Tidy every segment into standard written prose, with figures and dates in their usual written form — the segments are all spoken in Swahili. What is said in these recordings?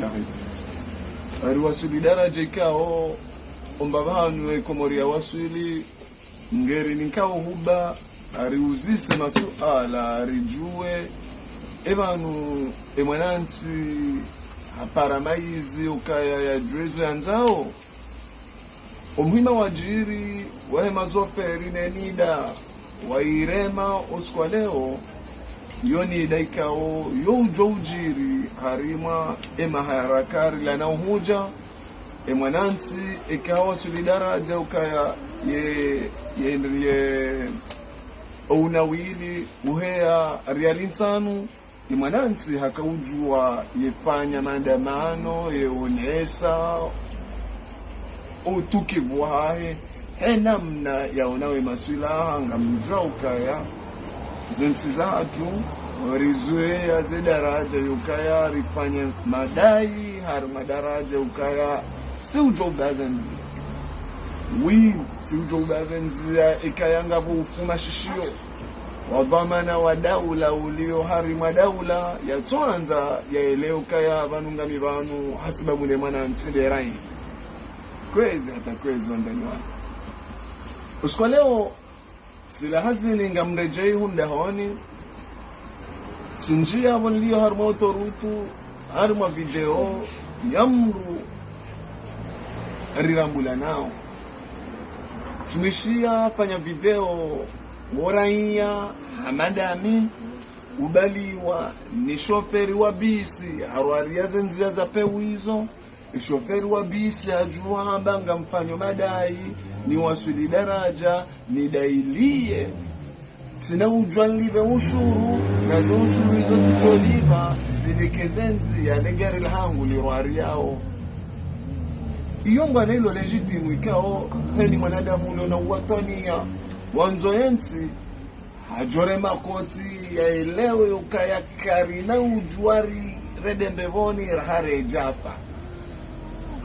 jaribu ari wasuli daraja ikao omba vanwe komoria wasuli ngeri nikao huba ari uzise masuala arijue evanu emwananti hapara maizi ukaya ya drezo yanzao umuhima wajiri wahema zoperi nenida wairema uskwa leo yoni daikao yojo ujiri harima ema harakari lana uhuja emwananti ikawa solidaraja ukaya ye unawili uhea rialinsanu emwananti hakaujua yefanya maandamano yeonesa utukivu hahe henamna yaonawe maswilaha ngamjua ukaya zensi zatu rizoea ze daraja ukaya rifanye madai har madaraja ukaya si ujobazenzi si ujobazenzi ikaya ngabu ufuma shishio wadhamana wa daula ulio hari madaula ya tuanza ya eleo kaya vanungami vanu hasiba mune mwana nsinde rai kwezi hata kwezi wandani wani uskwa leo sila hazini nga mrejei hunda honi sinjia wanlio harma otorutu harma video yamru rirambula nao tumishia fanya video woraia hamadami ubaliwa ni shoferi wa bisi harwaria zenzia za pewizo shoferi wa bisi ajua hambanga mfanyo madai ni wasuli daraja ni dailie sina ujua nlive ushuru na zo ushuru hizo titoliva zidekezenzi ya negeri lhangu liruari yao iyo mbwana ilo legitimu ikao heni mwanadamu ulo na uwatonia wanzo yensi hajore makoti ya elewe ukaya karina ujuari redembevoni rahare jafa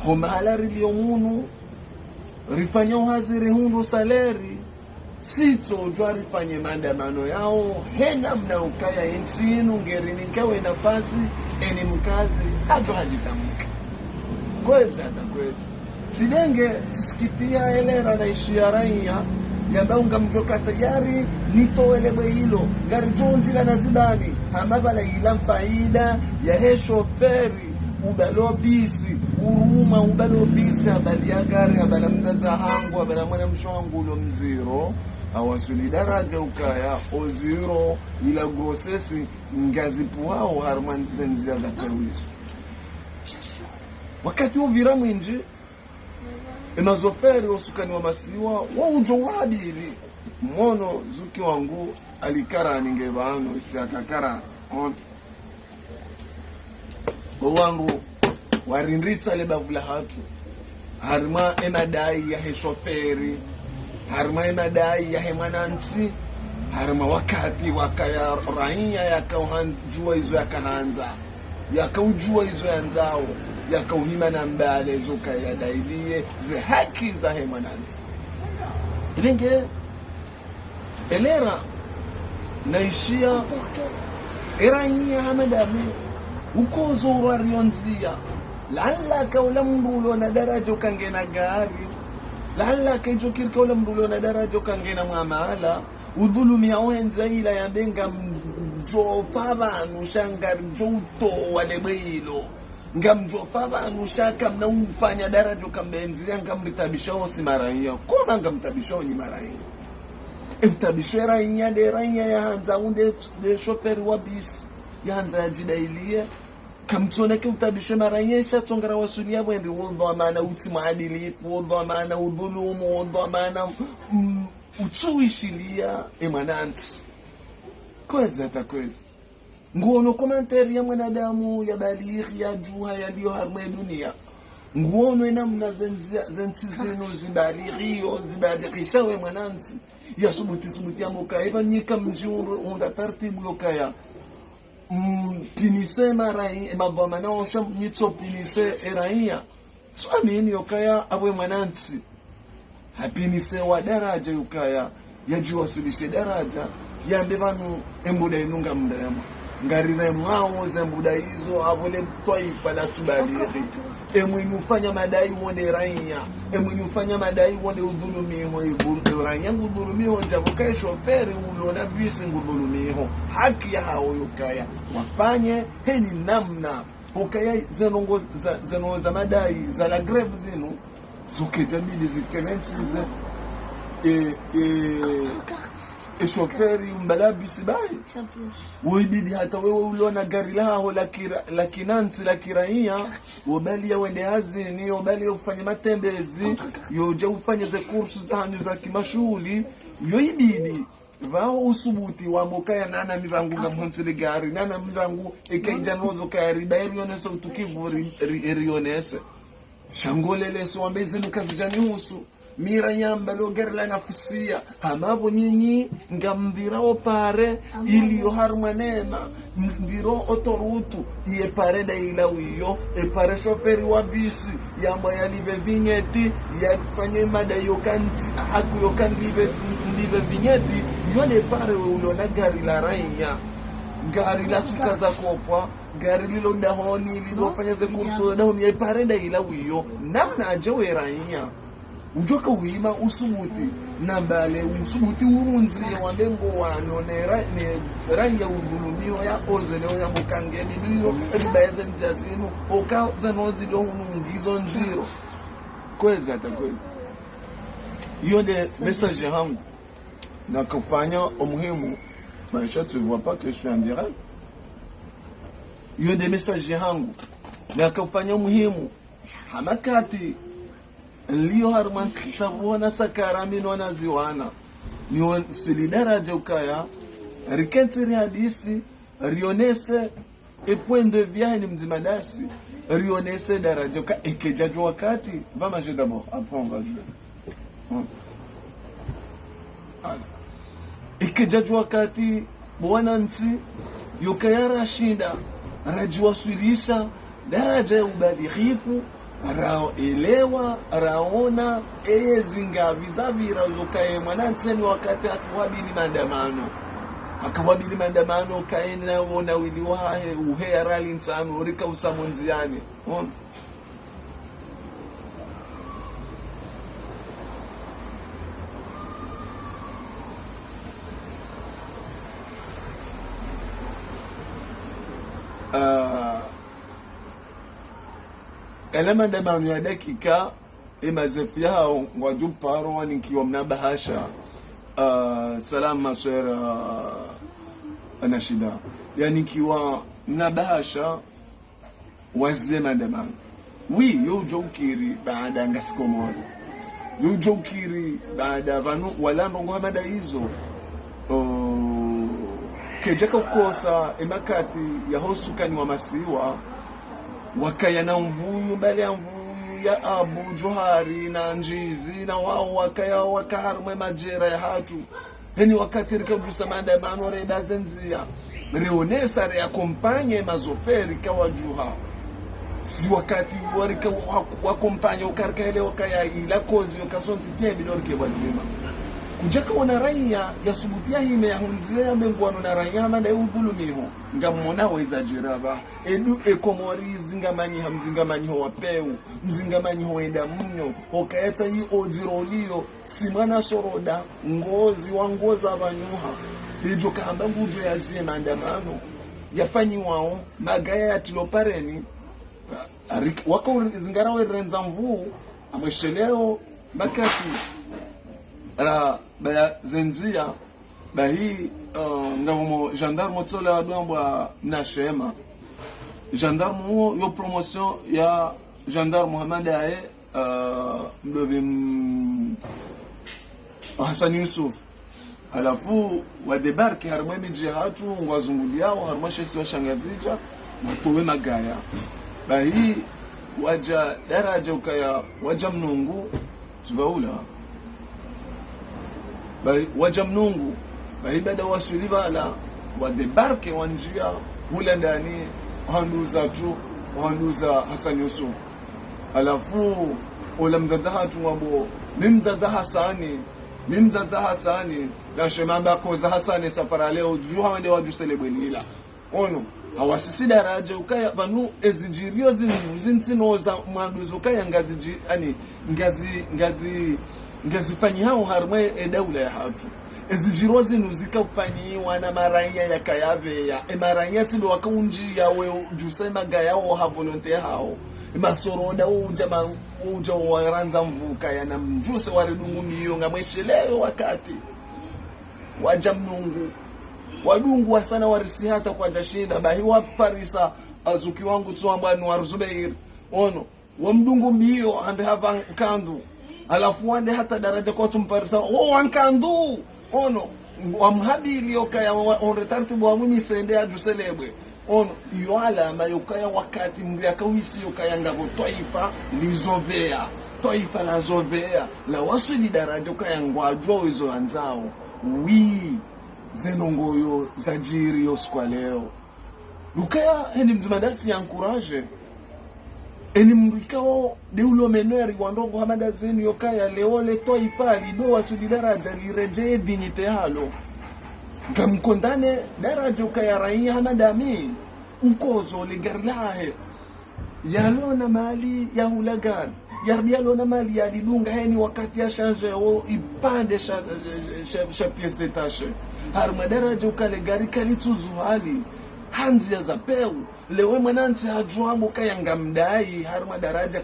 humala riliyomunu rifanya uhaziri hundu saleri sito ujuari fanye maandamano yao hena mna ukaya ensinu ngeri nikawe nafasi eni mkazi hajo hajitamuka kwezi hata kwezi sidenge tisikitia elera na ishia raia yambao ngamjoka tayari nitoelewe hilo ngarijonji la nazibani hamabala ila faida ya hesho peri ubalo bisi uruma ubalo bisi habali ya gari habala mtata hangu habala mwana mshwangu ulo mziro awasuli daraja ukaya oziro ila grosesi ngazipu wao harman zenzia za pewizo wakati uvira mwinji emazoferi osukani wa masiwa wa ujo wadili mwono zuki wangu alikara ningevano isi akakara on wangu warindritsa lebavula hatu harma emadai ya heshoferi harma emadai ya hemanansi harma wakati wakaya raia yakauhanjua izo yakahanza yakaujua izo yanzao yakauhima na mbale zuka ya dailie ze haki za hemanansi ilenge elera naishia erania hamadame ukozo warionzia lalla kaula mndulo na darajo kangena gari lalla kajokir kaula mndulo na darajo kangena mwamala udhulumi ya ohenza ila ya benga mjo fabanu shangari mjoto wadebilo ngamjofa vanhu shaka mna ufanya darajo kambenzi ngamritabisha osi maraiya kona ngamtabisha ni maraiya mtabishera inyade raiya ya hanza unde de shoferi wa bisi ya hanza ya jidailie kamtsona ke utabisha maraiya shatsongara wasulia bwendi wondo amana uti maadili wondo amana udhulumu wondo amana utsuishilia emananti kweza takweza nguono komantari ya mwanadamu ya balighi ya juha ya liyo harma dunia nguono enamna zensi zenu zibalighisha we mwananti ya subuti ya moka eva nyika mjiuru onda tartibu yokaya pinise marai madhamana osha nyitso pinise eraia swamini yokaya abwe mwananti hapinise wa daraja yokaya yajiwasilishe daraja yambe vanu embuda inunga mndayama ngarire mwao zembuda hizo abole taifa la tubaliri emwenye ufanya madai wonde raia emwenye ufanya madai wonde udhulumiho iguru raia ngudhulumiho jabuka shoferi ulona bisi ngudhulumiho haki ya hao yokaya wafanye heni namna ukaya zeno za madai za la greve zinu zukejabili zikemensize shoferi mbalabisi bai uibidi hata wewe uliona gari lao la kinansi la kiraia ubali ya wende hazini ubali ya ufanye matembezi yoje ufanye ze kursu za hanyu za kimashuli yoibidi vao usubuti wa mokaya nana mivangu nga mhonsili gari nana mivangu ikaijanozo kaya ribairi yonese utukivu rionese shangolele suwambezi nukazijani husu mira yamba lo gerla nafusia hamabo nyinyi ngamvirao pare ili harmanema mviro otorutu iye pare da ilawiyo e pare shoferi wa bisi yamba yalive vinyeti yafanye mada yokanti haku yokanlive vinyeti yone pare ulona gari la raia gari la tukaza kopwa gari lilo dahoni lilo fanya ze kurso dahoni iye pare da ilawiyo namna ajewe raia ujoka uima usubuti nambale usubuti urunzi wambengo wano ne ranya udhulumio ya ozele ya mukange bibiyo ebibaeze nzazinu oka zanozi lo hunungizo nziro kwezi hata kwezi hiyo de message yangu na kufanya umuhimu maisha tu vois pas que je suis en direct hiyo de message yangu na kufanya umuhimu hamakati liyo harman kisabona sakarami nona ziwana ni silidara jokaya rikensiri hadisi rionese e point de vue ni mzimadasi rionese daraja ka ekejajo wakati va manger d'abord après on va jouer ekejajo wakati bwana nti yokaya shinda rajua sulisha daraja ubadhifu rao elewa raona ezinga vizavira zokae mwananseni wakati akawabili maandamano kaena wona wiliwa uhe rali nsano urika usamonziani elema ndabanu ya dakika imazefi hao wajuparo wanikiwa mnabahasha salama swera anashida yani kiwa mnabahasha wazema ndabanu yu jokiri baada ngasikomori yu jokiri baada vanu walandongo hamada hizo kejeka ukosa emakati ya hosukani wa masiwa wakaya na mvuyu mbele ya mvuyu ya Abu Johari na Njizi na wao wakaya wakaharumwe majera ya hatu heni wakati rika ujusa maandamano reda zenzia reonesa rea kompanye mazoferi kawa juha si wakati warika wakompanye ukarika hele wakaya ila kozi wakasonzi pia bidorike wajima kujaka wana raia ya subutia hime ya hunzia ya menguano na raia manda udhulumiho ngamona weza jiraba edu ekomori zingamanyi hamzingamanyi ho wapeu mzingamanyi ho enda mnyo okaeta hii ozirolio simana soroda ngozi wangoza abanyuha bejo kahamba ngujo ya zie maandamano yafanyi wao magaya ya tilopareni wako zingarawe renza mvuu amwesheleo makati baya zenzia bahi ngamo gendarme tsola adwamba na shema gendarme yo promotion ya gendarme Mohamed Aye mdobe Hassan Yusuf alafu wadebarki harmwe miji hatu ngwazunguliao harmwe shesi wa shangazija matowe magaya bahi waja daraja ukaya waja mnungu tuvaula waja mnungu bahibada wasulivala wadebarke wanjia hula ndani handuza tu handuza Hassan Yusuf alafu ola mdadahatu wabo mimdada Hasani na shemamba koza Hasani safara leo juha wande waju selebwenila ono awasisi daraja ukaya vanu ezijirio zintsinoza mwanduzo ukaya ngazi ani ngazi fanyi hao harmwe edaula ya hatu ezijiro zinuzika ufanyiwa na maranya ya kayaveya maranya tindo wakaunji yawe jusema gayao ha volonte hao masoronda uja waranza mvuka ya na mjuse waridungu miyo ngamwesheleyo wakati waja mnungu wadungu wasana warisi hata kwa jashinda bahi waparisa azuki wangu tuwamba ni waruzubeiri ono wamdungu miyo ande hava kandu alafu wande hata daraja kwa tumparisa wankandu ono wamhabili yokaya onretartibu wa mwimi sende ya juselebwe ono iyo alama yokaya wakati mriaka wisi yokaya ngabo toifa la zovea la wasu di daraja yokaya ngwajwa wizo anzao zenongoyo zajiri yoskwa leo yokaya heni mzimadasi ya nkuraje eni mrikao deulo meneri wandongo hamada zenu yokaya leole toifa lido wasu di daraja lireje dignite halo ngamkondane daraja yokaya raia hamada mi ukozo ligarlahe yalona mali ya hulagan yalona mali ya lidunga heni wakati ya change o ipande sha pièce détachée harma daraja ukale gari kalituzu hali hanzi ya zapeu lewe mwananti hajuamu kaya ngamdai harma daraja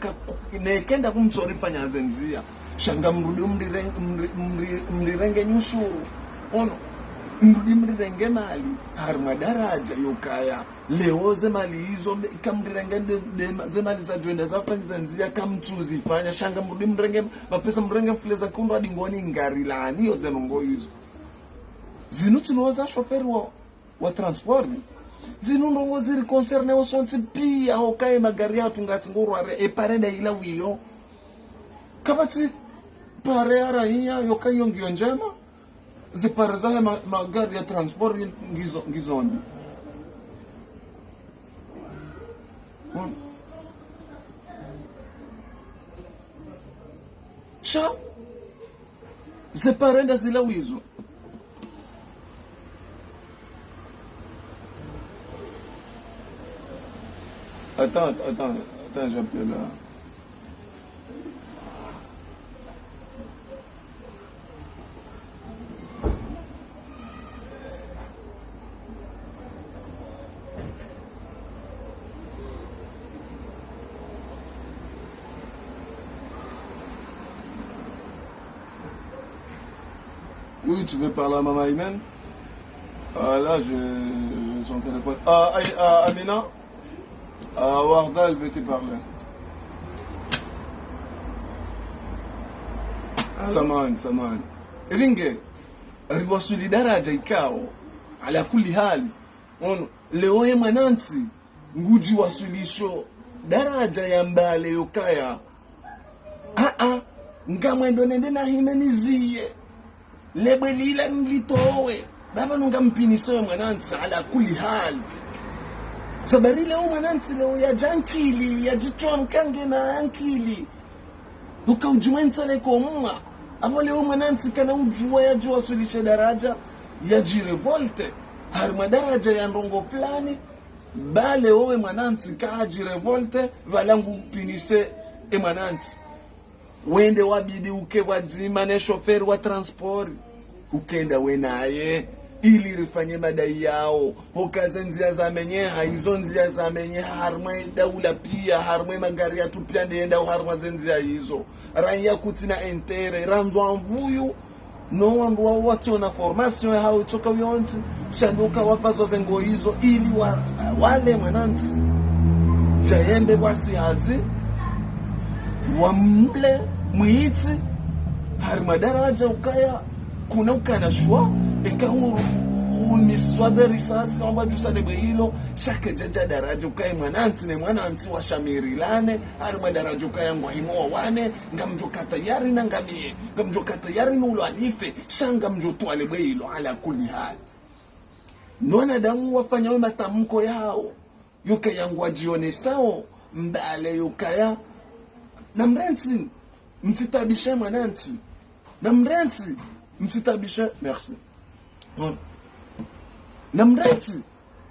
nekenda kumchori panya zenzia shanga mrudi mrirenge nyushuru ono mrudi mrirenge mali harma daraja yokaya leo zemali hizo kamrirenge zemali za juenda za panya zenzia kamtuzi panya shanga mrudi mrirenge mapesa mrirenge mfileza kundu hadi ngoni ngari lani yo zenongo hizo zinutunoza shoferi wa transport zinundongo ziri concerne o sonti pia hokaye magari atu ngati ngorware eparenda ila wiyo kabati pare araia yokayo ngio njema zipare zahe magari ya transport ngizondi sha ziparenda zila wizo Attends, j'appelle là. Oui, tu veux parler à Maman Imen? Là, j'ai son téléphone. Amina? Warda, elle veut te parler. Samahani. Ringe, riwasuli daraja ikao, ala kuli hali. Ono, leo ye manansi, nguji wasulisho, daraja ya mbale yokaya. Ngamwendo nende na himeniziye. Lebe lila mlitowe. Baba nunga mpiniso manansi, ala kuli hali. Sabari leo mananti leo ya jankili ya jichwa mkange na ankili uka ujumenza leko mma abo leo mananti kana ujua ya jua sulishe daraja ya jirevolte harma daraja ya ndongo plani bale owe mananti ka jirevolte valangu pinise mananti wende wabidi uke wadzima ne shoferi wa transport ukenda wenaye ili rifanye madai yao hokaze nzia za menyeha hizo nzia za menyeha harmwe daula pia harmwe magari ya tupia ndienda harmwe zenzia hizo ranya kutina entere ranzwa mvuyu no wandu wa watu na formation ya hao toka wionti shanduka wapazo zengo hizo ili wale mwananti jayembe wasi hazi wamble mwiti harma daraja ukaya kuna ukana shwa ekahuru umiswaze risasi amba jusalebe hilo shake jaja daraja ukaye mwananti wa shamirilane harma daraja ukaye ngwahimoa wane ngamjoka tayari na ngamie ngamjoka tayari nulo alife shanga mjotu alebe hilo ala kuli hali nwana damu wafanya matamko yao yuka yangu wajione sao mbale yukaya na mrenti mtitabishe mwananti na mrenti mtitabishe merci na mrenti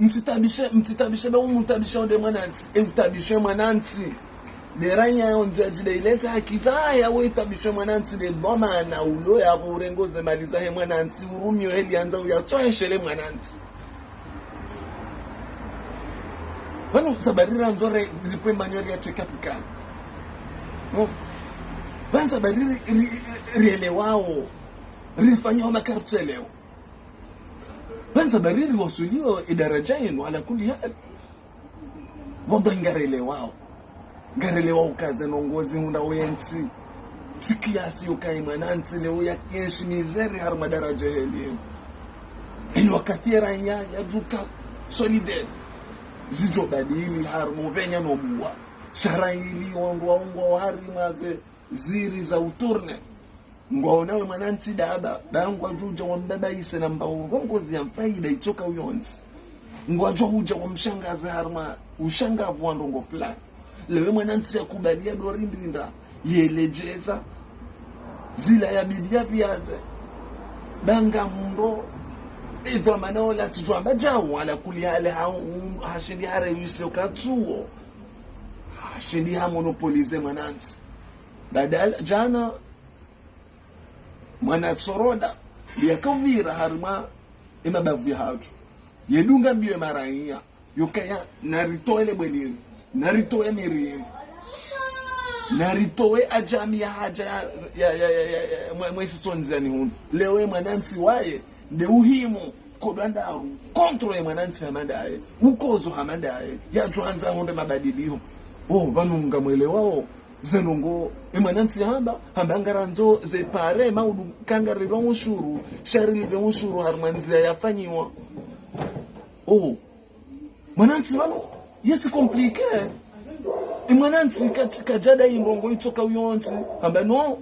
mtitabishe ba umutabishe onde mwananti utabishe mwananti de ranya onje jide ileza akizaya we tabishe mwananti de boma na ulo ya urengoze maliza he mwananti urumyo heli anza uyatoeshele mwananti bano sabarira nzore zipwe manyori ya chekapika bano sabarira rielewao rifanywa makarteleo bano sabarira wasulio idarajainu ala kuli hali wando ingarelewao garelewao kaze nongozi hunda uyensi tikiasi ukai mwananti leo ya kenshi mizeri har madaraja heli inu wakati ya ranya ya duka solidel zijo badili har mubenya no buwa sharaili ongwa hari maze ziri za uturne ngwaonawe mwananti daba bangwa juja wa mbaba ise na mbao ngozi ya faida itoka uyonzi ngwajwa huja wa mshangazi harma ushangavu wa ndongo fulani lewe mwananti ya kubalia dorindinda yelejeza zila ya bidia piaze banga mundo idwa manao la tijwa bajawu wala kuli hale hashindi hare yuse ukatuo hashindi ha monopolize mwananti badala jana mwanatsoroda liyakavira harima imabavu ya hatu yedunga mbiwe maraia yukaya naritoele bwelini naritoe mirini naritoe ajami ya haja ya mwesi sonzani hunu lewe mwananti waye de uhimu kodandaru kontro ya mwananti hamandaye ukozo hamandaye ya juanza honde mabadiliho vanunga mwele wao zenongo mwananti hamba ngaranzo ze pare maudu kangarirwa ushuru sharili ushuru harmanzia yafanyiwa mwananti vano yeti komplike mwananti katika jada imbongo itoka uyonzi hamba no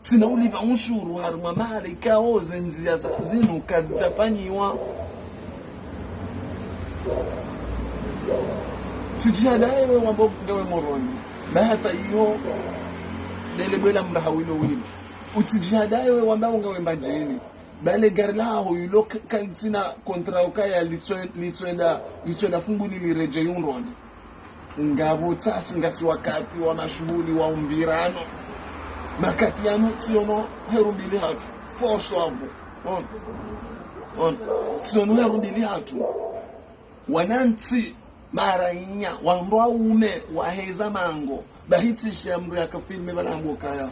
tina uliva ushuru harma mali kao zenzia zinu kazafanyiwa tijadaewe wambo gawe moroni bahata iyo lelebwela mrahawilo wili utijadaewe wamba ungawe mbajini bale garlaho yulo kaltina kontra ukaya litwenda funguli lireje yunrondi ngabo tasi ngasi wakati wa mashughuli wa umbirano makati yanu tiono herumbili hatu force wabu tiono herumbili hatu wananti marainya wamboa ume waheza mango bahitishi ya mru ya kafilme balambo kaya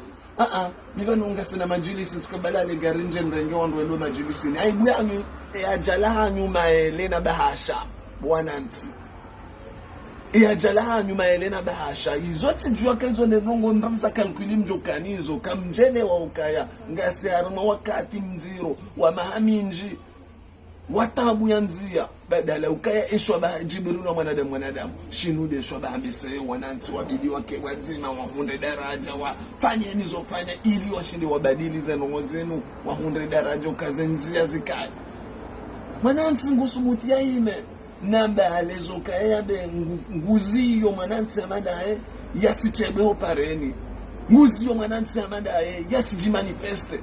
mivano ungasina majilisi tikabalale garinje mrenge wando elu majilisi ni aibu yanyu ya jalaha nyuma elena bahasha wananti ya jalaha nyuma elena bahasha izoti jua kazo nerongo ndamza kalkuli mjokanizo kamjene wa ukaya ngasi haruma wakati mziro wa mahaminji watabu yanzia badala ukaya ishwa bajibiru wa mwanadamu shinude ishwa bahambise wananti wabidi wake wazima wahunde daraja wafanye nizofanya ili washinde wabadili zenongo zenu wahunde daraja ukazenzia zikaya mwananti ngusubuti ya ime namba alezo kaya be nguziyo mwananti amadae yati chebeho pareni nguziyo mwananti amadae yati vimanifeste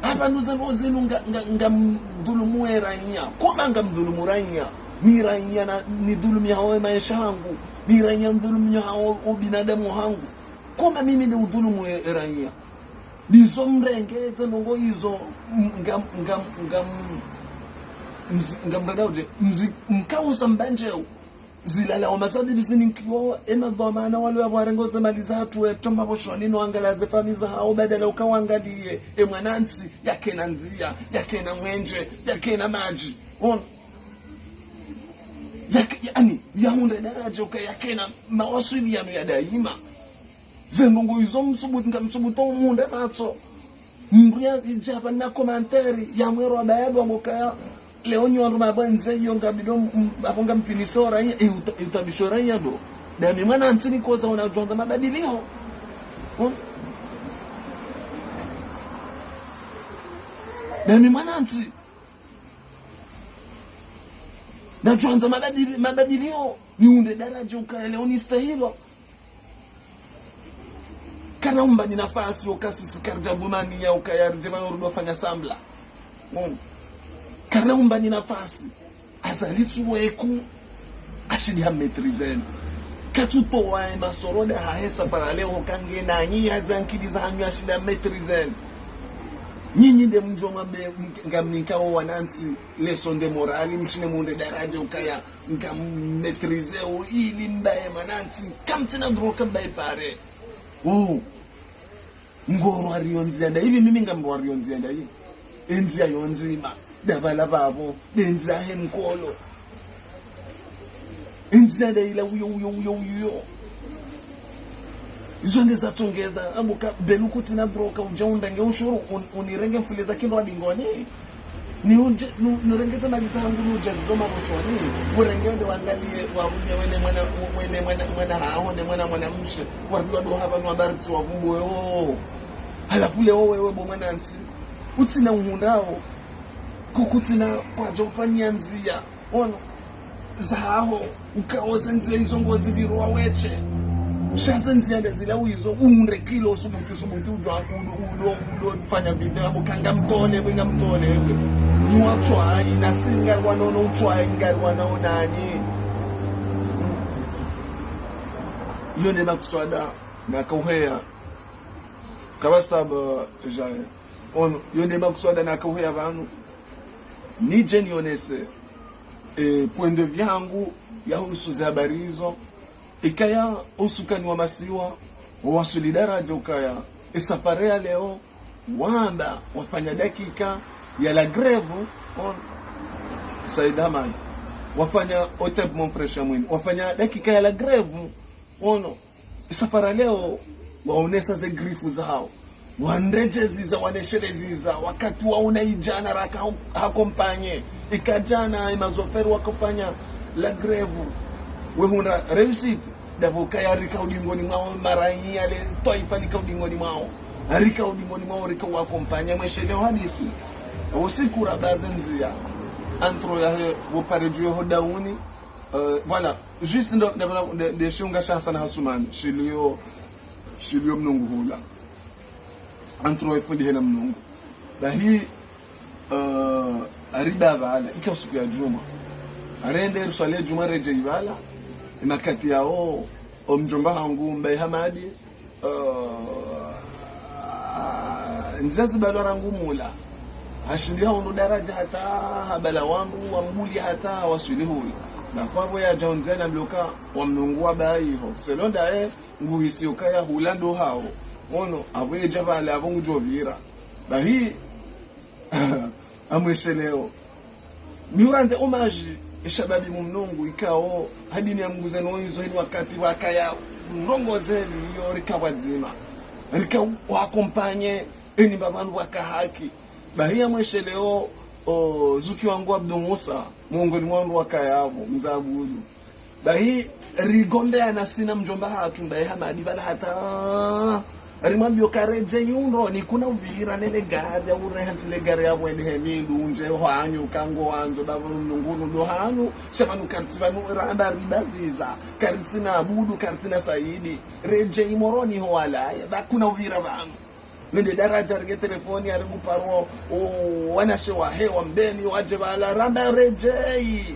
hapa nuzenu ngamdhulumu rainya koma ngamdhulumu rainya ni rainya na ni dhulumu ya hawa maisha yangu ni rainya dhulumu ya hawa binadamu wangu koma mimi ni udhulumu rainya bizo mrenge zenongo hizo ngamradaude mkausa mbanjeu zilala wa masadi bisini kiwa dhamana wale warengoza mali zatu tomba boshoni no angalaze famiza hao badala ukawangalie mwananti yake na nzia yake na mwenje yake na maji yani yaunde daraja yake na mawasiliano ya daima zenongo hizo msubuti ngamsubuto munde matso mbria ijapa na komantari ya mwero baado ngokaya leo nyo mabanze yonga bido aponga mpinisora utabishora yado dami mwana ntini koza unajonga mabadilio dami mwana nti najonga mabadilio niunde daraja ukaya leo ni stahilo kana umba ni nafasi ukasisi karjabumani ya ukaya rjema urdo fanya sambla kana umba ni nafasi azalitu weku ashidi ha maîtriser katuto wa masoroda ha hesa paraleo kange na nyi azankiliza hanyu ashidi ha maîtriser nyinyi de mjo mabe ngamnika wanansi leçon de morale mshine munde daraja ukaya ngam maîtriser o ili mbaye manansi kamtina droka mbaye pare ngoro arionzianda hivi mimi ngambo arionzianda hivi enzi ayonzima dabala babo benzi ahemkolo enzi adaila uyo zonde zatongeza abuka belukuti na broka ujaunda ngeushuru unirenge mfuleza kindo adingoni ni nirengeza mali zangu ujazoma boshoni urengende wangalie waruje wene mwana mshe warudwa do hapa no habari wa vumbo halafu leo wewe bomwana nti utina uhundao kukutina kwajo fanyanzia ono zaho ukaoza nze izo ngozi birwa weche shazenzi ndezila uyizo unre kilo subutu ujwa udo fanya video abukanga mtole bwinga mtole ebe ni watwa ina singa wanono utwa ngari wanaona ani yone makuswada na kauhea kabastaba jaye on yone makuswada na kauhea vanu ni jeni onese point de vue yangu ya husu habari hizo ikaya usukani wa masiwa wa solidara jokaya esaparea leo wanda wafanya dakika ya la greve on Said Hamad wafanya otep mon frère mwini wafanya dakika ya la greve ono esapara leo waonesa ze grifu zao wandejeziza waneshereziza wakati wauna ijana raka hakompanye ikajana imazoferi wakompanya la greve wehunda réussite davoka ya rika udingoni mwao marai ale toifa rika udingoni mwao rika udingoni mwao rika wakompanya mwesheleo hadisi usikura bazenzia antro ya wopare juyo hodauni voilà juste de shunga shasa na hasuman shilio mnungu hula antro efundi hela mnungu bahi ariba bala ikasuku ya juma arende rusale juma reje ibala nakati yao omjomba hangu mbaye Hamadi nzazi balo rangu mula hashindia unu daraja hata habala wangu wambuli hata waswilihuli na kwabo ya jonzena bloka wamnungua baiho selonda nguhisi ukaya hulando hao ono abwe jabala abungu jovira bahi amwesheleo miurande homage shababi mumnungu ikao hadini ya mguzeno hizo hili wakati wakaya mrongozeli yo rikawa zima rika wakompanye eni babanu waka haki bahia mwesheleo zuki wangu Abdu Musa mwongoni mwangu wakayabo mzabudu bahi rigonde anasina mjomba hatu mbaye Hamadi bala hata rimambio kareje yundo ni kuna uvira nele gari ya urehansile gari ya mwende hemilu unje hoanyu kango wanzo bavunu mnungunu dohanu shamanu kartivanu randa ribaziza kartina Abudu kartina Saidi reje imoroni hoalaya bakuna uvira vanu nende daraja rige telefoni ya rigu paro wanashewa hewa mbeni waje bala randa rejei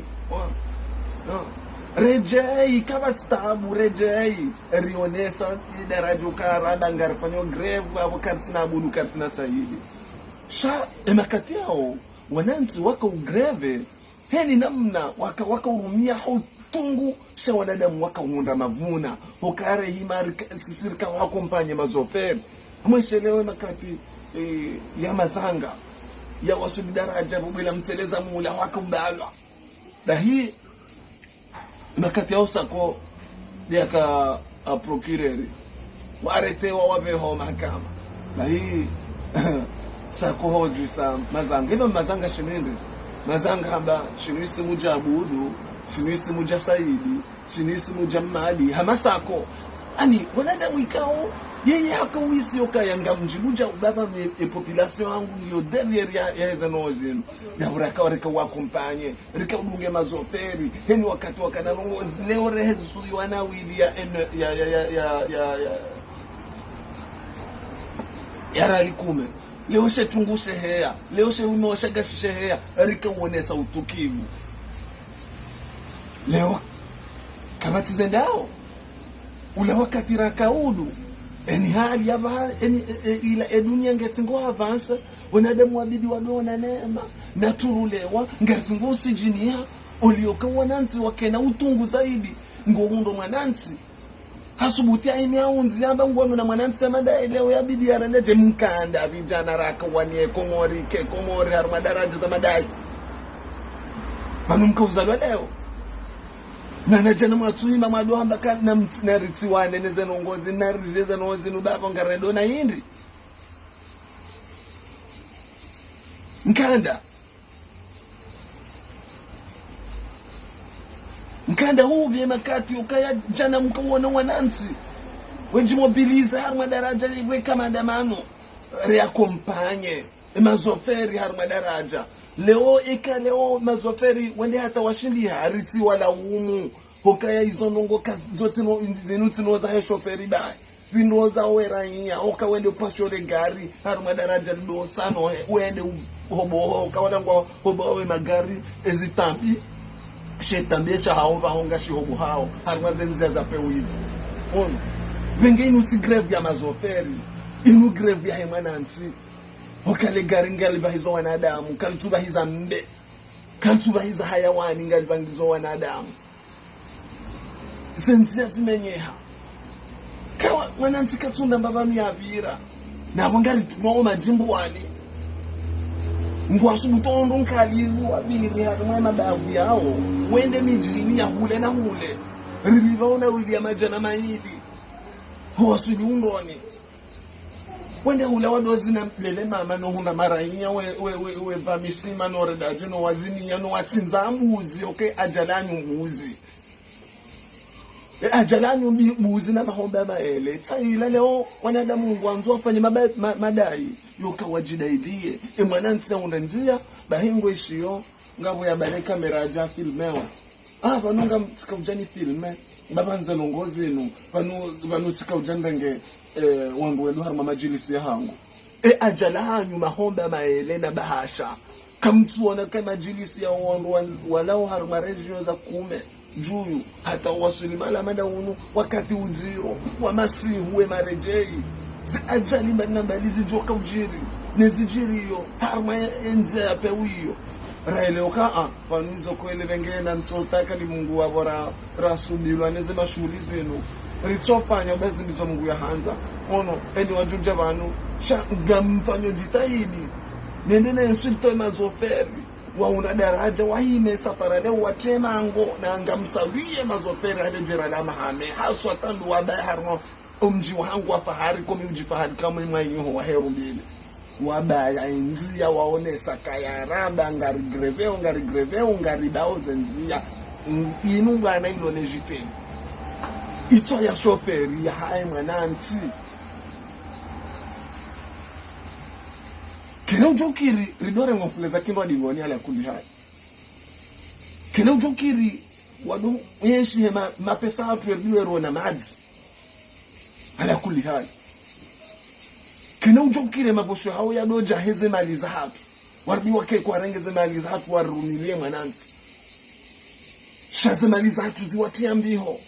rejei kama stabu rejei rionesa daraja ukaranda ngarifanyo greve abo kartina Abudu kartina Saidi sha emakati yao wanansi waka ugreve heni namna waka urumia tungu sha wanadamu waka uunda mavuna hokare himari sisirika wakompanye mazoferi mweshelewe makati ya mazanga ya wasudi daraja bila mteleza mula waka mbalwa na hii makati ya usako yaka procureri waretewa waveho mahakama na hii sako hozi sa mazanga hivyo mazanga shinindi mazanga hamba shinisi muja Abudu shinisi muja Saidi shinisi muja Mali hamasako ani wanadamu ikao yeye hakawisi yokayanga mjibuja ubaba population yangu yo derrière ya zeno zenu na uraka reka wakompanye reka udunge mazoperi heni wakati wakanango leo rehezu wana wili ya ralikume leo she tungushe hea leo she umosha gashe hea reka uonesa utukivu leo kabati zendao ule wakati rakaudu eni hali ya ila edunia ngetingo avansa wanadamu wabidi wadona neema na turulewa ngetingo usijinia ulioka wanansi wakena utungu zaidi ngohundo mwanansi hasubuti aini aunzi yamba ngono na mwanansi amanda leo yabidi yarandeje mkanda vijana raka wanie komori harmadaraja za madai manumka uzalwa leo na jana mwatsuima madohamba kana mtsinaritsiwane nezenongozi narizeza nozi nubaba ngaredo na hindi Nkanda huu vye makati ukaya jana mkawana wanansi wenji mobiliza harma daraja liwe kama damano rea kompanye mazoferi harma daraja leo mazoferi wende hata washindi hariti wala umu hokaya hizo nongo zote zinuti noza heshoferi bai vinoza weranya hoka wende upashore gari harma daraja lido sano wende hobo kawala ngwa hobo we magari ezitambi shetambesha hao bahonga shihobu hao harma zenzi za pewizo on venge inuti greve ya mazoferi inu greve ya hemanansi hokale gari ngali bahizo wanadamu kalituba hiza mbe kalituba hiza hayawani ngali bangizo wanadamu zenzi zimenyeha kawa mwanansi katunda mbaba miyavira na wangali tuno majimbo wani ngwasu butondo nkalizi wabiri harma mabavu yao wende mijini ya hule na hule rilivaona wili ya majana maidi huwasuli undoni wende hule wadozi na lele mama no hunda marainya we vamisima no redaji no wazini ya no watsinza mbuzi okay ajalani mbuzi ajalani mbuzi na mahomba maele tsaila leo wanadamu ngwanzo wafanye madai yoka wajidaidie mwanansi undanzia bahingo ishiyo ngabo ya bare kamera ja filmewa vanonga mtsika ujani filme babanza longozi enu vanu tsika ujandenge wangu wedu harma majilisi ya hangu ajala hanyu mahomba maele na bahasha kamtuona kama majilisi ya wangu walao harma regio za kume juyu hata wasulimala mada unu wakati uziro wa masihu we marejei ajali mbalizi joka ujiri nezijiri yo harma enze ya pewiyo raile oka panuzo kwele vengena ntotaka li Mungu wabora rasubilwa neze mashuli zenu ritofanya bezi ndizo Mungu ya hanza ono eni wajuja vanu gamfanyo jitahidi nendene nsilto mazoferi wa una daraja wahime saparane watemango na ngamsawiye mazoferi hade jerala mahame haswa tandu wabaya harmo umji wangu wa fahari komi uji fahari kama mwayiho wa heru mbili wabaya nzia waonesa kaya raba ngari greveo ngari dao zenzia inu bana ilo nejipeni ito ya shoferi ya hae mwananti kena ujokiri ridore ngofuleza kindo adingoni ala kundi hai kena ujokiri wadu yeshi hema mapesa hatu erdiwe rona maadzi ala kuli hai kena ujokire mabosho hao ya doja heze mali za hatu warbi wake kwa rengeze mali za hatu warumilie mwananti shaze mali za hatu ziwatia mbiho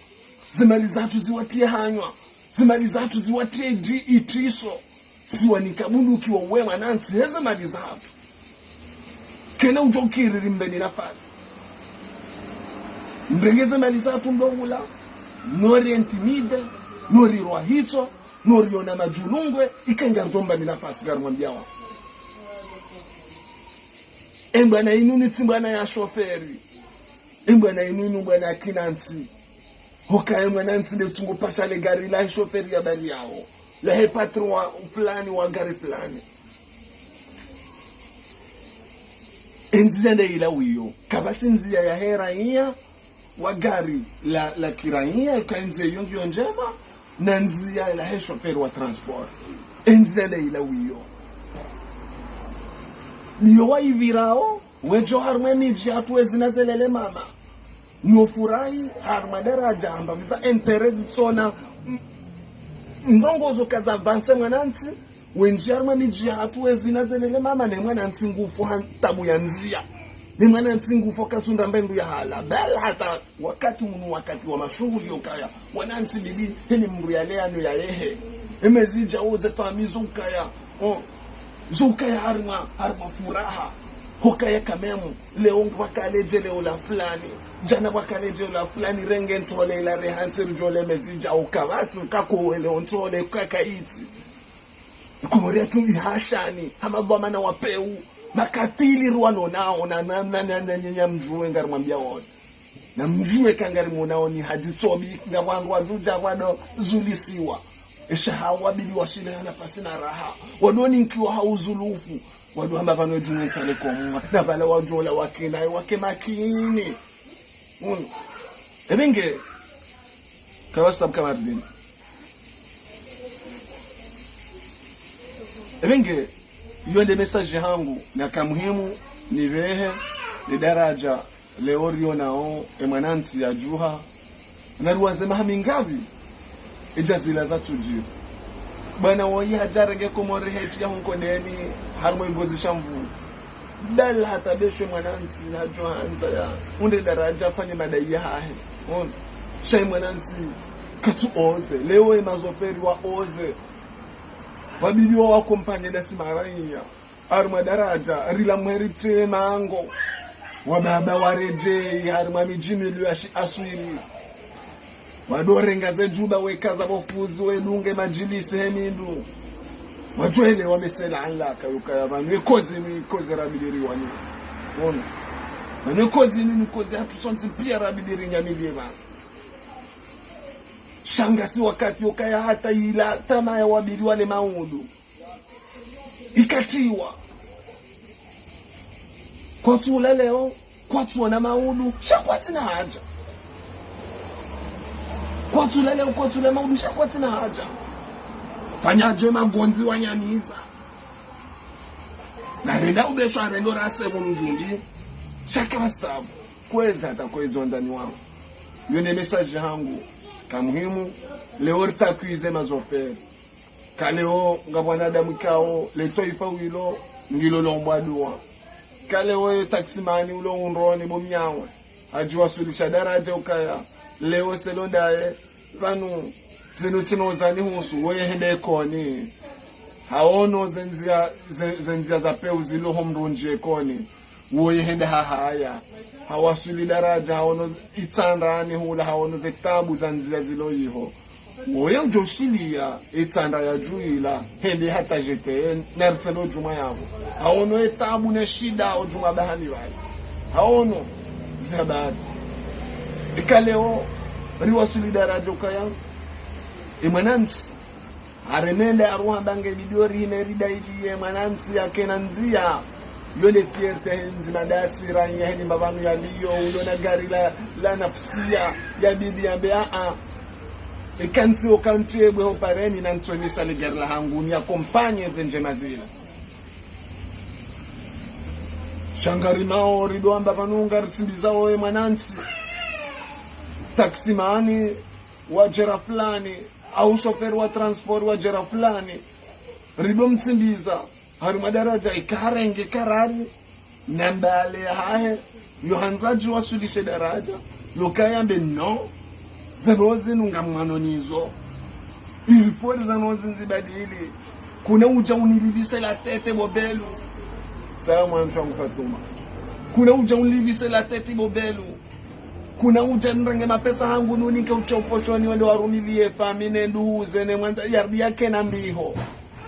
zimali za hatu ziwatia hanywa zimali za hatu ziwatia itiso siwa nikabundu ukiwa uwe mwananti heze mali za hatu kena ujokire rimbeni nafasi mbrengeze mali za hatu mdongula nori intimide nori rohito noriona majulungwe ikangartomba ni nafasi garumwambiawa embwana inuni tsimbwana ya shoferi embwana inuni mbwana ya kinansi hoka mwanansi nde tsungu pasha le gari la shoferi ya bari yao la he patron wa fulani wa gari fulani enzia nde ila wiyo kabati nzia ya heraia wa gari la kiraia ikaenze yongi njema na nzia ila he shoferi wa transport enzia nde ila wiyo niyo wa ivirao wejo harmwe miji hatuwezi nazelele mama nofurahi harma daraja amba misa enterezi tsona ndongozo kaza avanse mwanansi wenji harma miji hatuwezi nazelele mama ne mwanansi ngufu tabu ya nzia ni mwana ntingu foka tunda mbendu ya hala bala hata wakati wa mashughuli ukaya wananti bibi heni mrialeano ya ehe emezija oze tamizo ukaya zukaya harma furaha hokaya kamemu leo wakaleje leo la fulani jana wakaleje la fulani renge ntole la rehanse rjole mezija ukawatu kako leo ntole kakaiti kumoria tu ihashani hamadhamana wapeu makatili ruano nao na nyanya mjue ngari mwambia wote na mjue kangari munao ni haditobi ngawangu wajuja wado zulisiwa esha hawa bili washile nafasi na raha wadoni nkiwa hauzulufu wadu hamba vano june ntale komu na vale wajola wakina wake makini ebenge kawastab kamardini ebenge yonde message hangu na kamuhimu ni vehe ni daraja leorio nao emananti ya juha na ruwazema hamingavi ijazila za tujio bana woyi hajarege komore heti ya hunko neni harmo igozi shambu dala hata beshe mwananti na juha anza ya unde daraja fanye madai ya hahe shai mwananti katu oze leo emazoperi wa oze wabibi wa kompanye da simaraiya arma daraja rila mwerite mango wababa wareje arma mijini liyashi aswiri wadorenga ze juba wekaza bofuzi wedunge majilisi hemindu wajwele wamesela alaka yukaya vanwe kozi rabidiri wani ona vanwe kozi hatu sonti pia rabidiri nyamili vana shangasi wakati ukaya hata ila tama ya wabili wale maudu ikatiwa kwa tula leo kwa tuona maudu shakwati na haja kwa tula leo kwa tula maudu shakwati na haja fanyaje magonzi wanyamiza na renda ubeshwa rendo rasebo mjumbi shakastabu kweza hata kwezo ndani wangu yone message hangu kamuhimu leo ritakuize mazopere kaleo ngabwana damu kao leto ifawilo ngilo lombadua kaleo taksimani ulo unroni bomyawe ajua sulisha daraja ukaya leo selondaye vanu zinutino husu weye hende koni haono zenzia za peu zilo homrunje koni weye hende hahaya hawasuli daraja haono itsandrani hula haono vitabu zanzia zilo iho moyo njoshilia itsandra ya juila hende hata jete nertselo juma yabo haono etabu ne shida o juma bahani wale haono zabad ikaleo riwasuli daraja ukaya emanansi aremende arwa bange bidori hinerida idiye manansi ya kenanzia yole fierte nzima dasira yeheni mabanu ya liyo ulona gari la nafsia ya bibi ya bea ikansi okantie bwe hopareni na ntonisa le gari la hangu ni akompanye zenje mazila shangari mao rido amba vanunga ritsimbiza oe manansi taksimani wajera fulani au shoferi wa transport wajera fulani rido mtsimbiza hari madaraja ikarenge karari nambale hahe yohanzaji wasulishe daraja lokayambe no zarozi nungamwanonizo ilipori zanozi nzibadili kuna uja unilivise la tete bobelu salamu wa mshangu Fatuma kuna uja unilivise la tete bobelu kuna uja nrenge mapesa hangu nunike ucha uposhoni wende warumilie famine nduhuze ne mwanza yardi yake na mbiho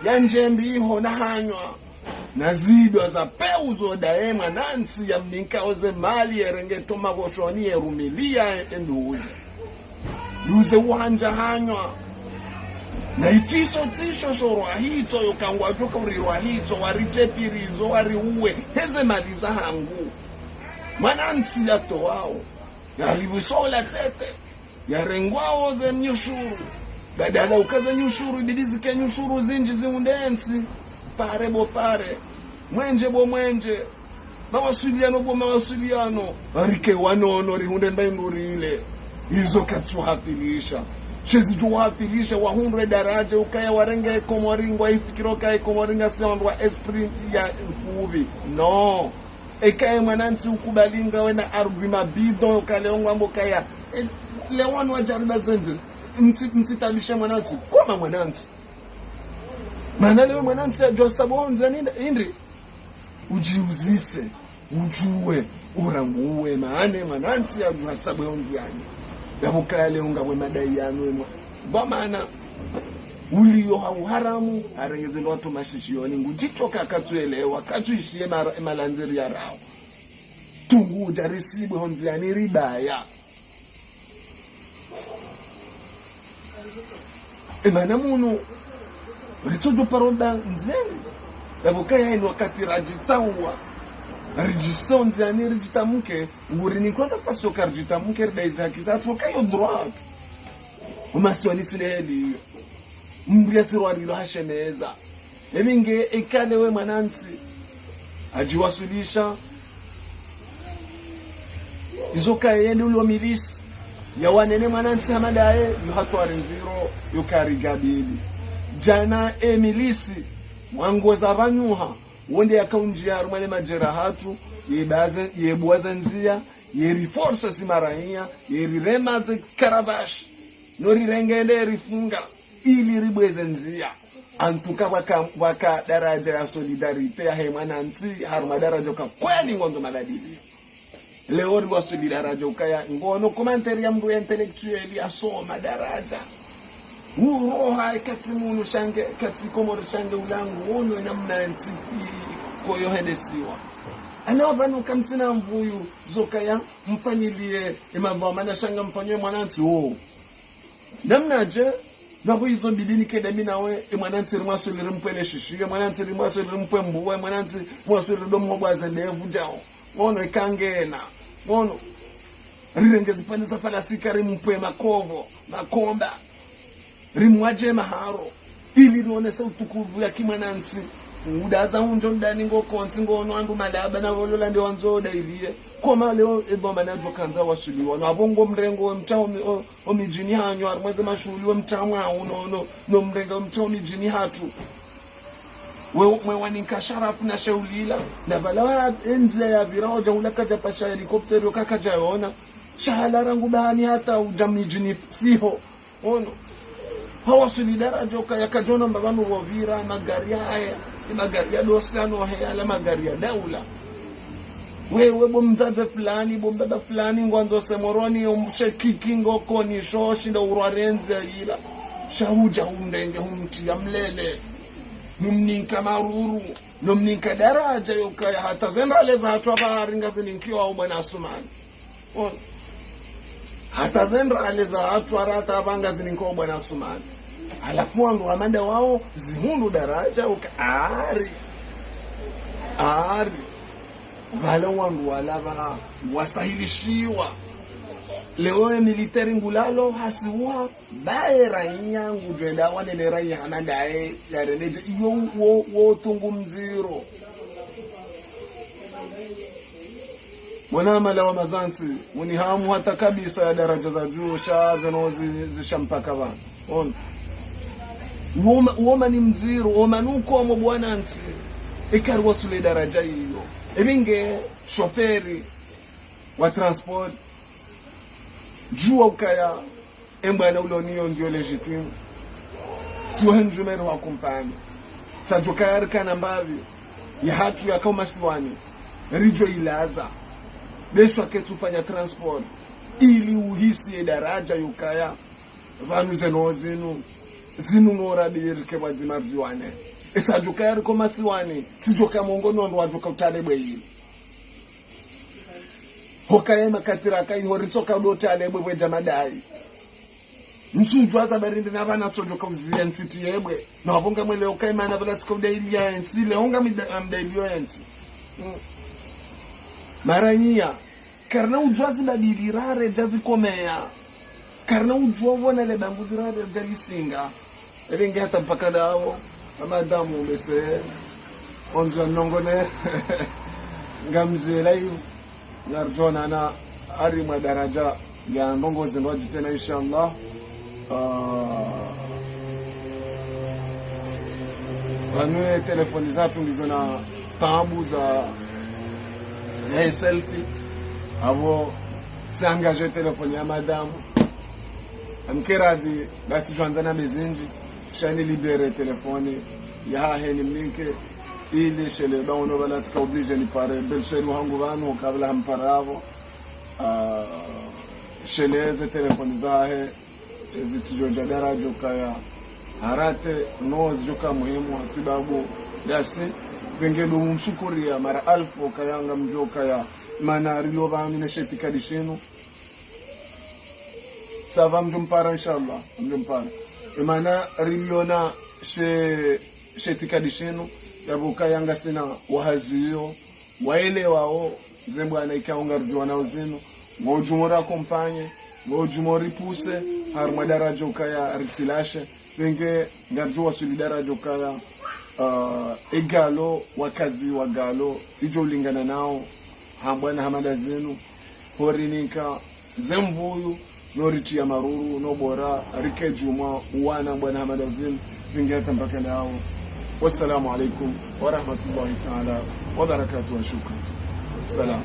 yanje mbiho na hanywa nazidwa za peuzo daema nansi ya mninka oze mali erenge toma boshoni erumilia nduhuze yuze uwanja hanywa na itiso tisho shorwa hito yokangwa joka urirwa hito waritepirizo wariuwe heze mali za hangu manansi ya toao yaribusola tete yarengwao ze mnyushuru badala ukaze nyushuru bidizike nyushuru zinji ziundensi pare bo pare mwenje bo mwenje mawasiliano bo mawasiliano arike wanono rihunde mbendurile hizo katsuhapilisha chezi juhapilisha wahundre daraja ukaya warenge komoringwa ifikiroka komoringa soundwa esprit ya mfuvi no ekae mwananti ukubalinga wena arugwi mabido ukaleongwa mbo kaya lewanu wajariba zenze mtitalisha mwananti koma mwananti maana leo mwananti ajua sabonza indri ujiuzise ujue uranguwe maane mwananti ajua sabonza yani yabukaya leo ngamwe madai yanu ba maana uliyo haramu arengeze watu mashishioni ngujichoka akatuelewa katuishie malanzeri ya rao tungu jarisibu honziani ribaya emana munu ritojo paroda nzeni yabukaya ino wakati rajitawa rijisa nziani rijitamuke ngurini kwanda pasoka rijitamuke ridaizakizatu wakayo droit umaswalitile heli mbiatirwa rilo hasheneza eminge ekale we mwananti ajiwasulisha izoka yende ulo milisi ya wanene mwananti hamadaye yuhatwa renziro yukarigabili jana milisi mwangoza abanyuha wonde yakaunjia rumale majerahatu yebuwaza nzia yeriforsa simaraiya yeriremaze karabashi norirengende rifunga ili ribweze nzia antuka waka daraja ya solidarite ya mwananti haruma daraja ka kweli ngondo maladili leo ri wasuli daraja ukaya ngono commentary ya mndu intellectuel ya soma daraja uroha ikatimuno shange katikomoro shange ulangu ono namna nti koyo hendesiwa anova kamtina mvuyu zokaya mfanyilie imavamana shanga mfanywe mwananti namnaje nabo izo bilini keda minawe mwananti rimwasolire mpele shishiye mwananti rimwasolire mpwe mbuwe mwananti mwasolire domo bwaza ndevu jao ngono ikangena ngono rirengezi pane safalasika rimpwe makovo makomba rimwaje maharo ili rionesa utukuvu ya kimwananti udaza unjo ndani ngokonzi ngono andu malaba na wolola ndi wanzoda iliye koma leo eboma na dokanza wasuliwa na bongo mrengo wemtao omijini hanyo armweze mashuli wemtamwa unono no mrengo wemtao omijini hatu we waninka sharafu na shaulila na balawa enzi ya virao jaula kaja pasha helikoptero kakaja yona shahala rangu bahani hata ujamijini siho ono hawa solidara joka yakajona mbabanu wavira magari haya magari ya dosano haya magari ya daula wewe bomzaze fulani bombaba fulani ngwando semoroni umshekikingo koni shoshi ndo urwarenze ila shahuja umndenge humti ya mlele numninka maruru numninka daraja yokaya hata zenraleza hatwa baharinga zininkiwa au bwana Asumani hata zenraleza hatwa rata banga zininkiwa au bwana Asumani alafu wangu amanda wao zihundu daraja ukaari wala wangu walava wasahilishiwa leo militari ngulalo hasiwa bae raia ngujenda wanele raia hanadae yareneje iyo wo tungu mziro mwanamala wa mazanti unihamu hata kabisa ya daraja za juu shaza zishampaka bana woma ni mziro woma nuko wa mbwana nti ikari wasule daraja hiyo ebinge shoferi wa transport jua ukaya embwana uloniyo ndio legitime siwa njumero wa kumpani sajoka yarikana mbavi ya hatu ya kauma siwani rijo ilaza beswa ketu fanya transport ili uhisi daraja yukaya vanu zenozinu zinu ngora birike wazimarziwane esajoka yariko masiwani sijoka mongono ndo wajoka utalebwe hili hokaye makatira kai horitsoka udotalebwe bweja madai msunjwaza barindi nabana tsojoka uziya ntiti yebwe na wabonga mwele okaye mana balatska udaili ya ensi leonga mdailio ensi maranyia karna ujwazi badilirare jazi komea karna ujwa wana le banguzirare jali singa elenge hata mpaka dawo amadamu umese onzo nongone ngamzela yu narjona na ari madaraja ya ndongozi ndwaji tena inshallah anwe telefoni zatu ndizo na taabu za hey selfie avo siangaje telefoni ya madamu amkiradi bati tuanzana mezinji shani libere telefoni ya heni mlinke ili shele baono bala tika oblige ni pare belsheni wangu vanu kabla hamparavo sheleze telefoni zahe zitijoja darajo kaya harate no zijoka muhimu sababu dasi vengedo mumshukuria mara alfu kayanga mjoka ya mana rilo vani na shetika dishinu sava mjumpara inshallah mjumpara imana rilo na shetika dishinu yabuka yanga sina wahaziyo waele wao zembo anaikaungarziwa na uzinu ngojumora kompanye ngojumori puse har madarajo kaya ritilashe venge ngarjua solidarajo kaya egalo wakazi wagalo ijo ulingana nao hambwana hamada zenu horinika zemvuyu noriti ya maruru no bora rike juma uwana bwana hamada zenu venge tambaka nao. Wassalamu alaikum wa rahmatullahi ta'ala wa barakatuh wa shukran. Salam.